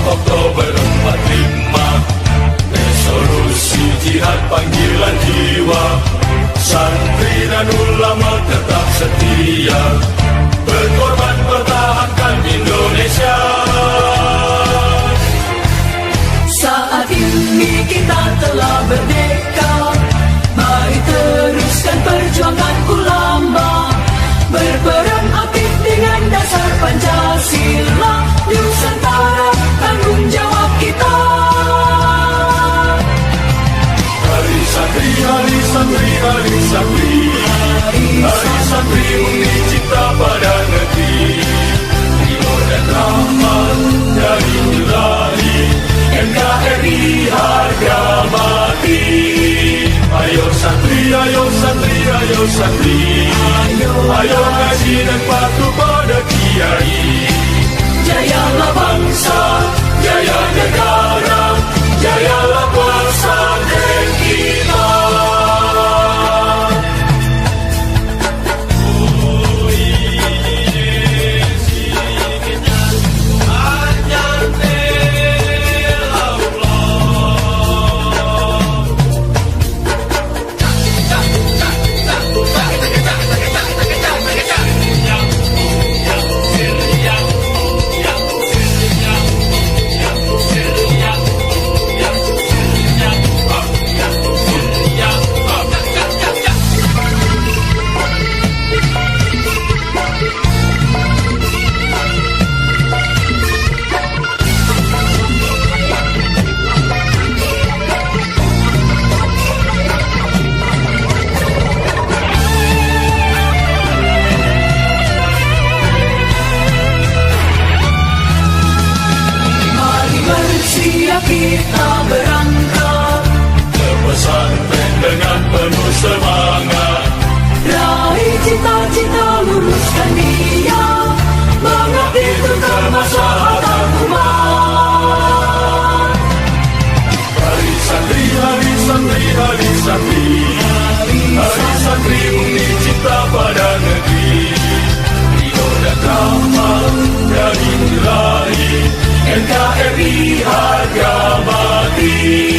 Oktober 45, resolusi jihad panggilan jiwa, santri dan ulama tetap setia, berkorban pertahankan Indonesia. Saat ini kita telah merdeka, mari teruskan perjuangan ulama, berperan aktif dengan dasar Pancasila, Nusantara tanggung jawab kita. Hari santri, hari santri, hari santri, hari santri undi cipta pada negeri, timur dan rahmat dari Ilahi, NKRI harga mati. Ayo santri, ayo santri, ayo santri, ayo ngaji dan patuh pada kiai. Jayalah bangsa, jaya negara, jayalah pesantren kita. Kita berangkat ke pesantren dengan penuh semangat, raih cita-cita, luruskan niat, mengabdi untuk kemaslahatan umat. Hari santri, hari santri, hari santri, hari santri undi cipta pada negeri, ridho dan rahmat dari Ilahi, NKRI harga mati.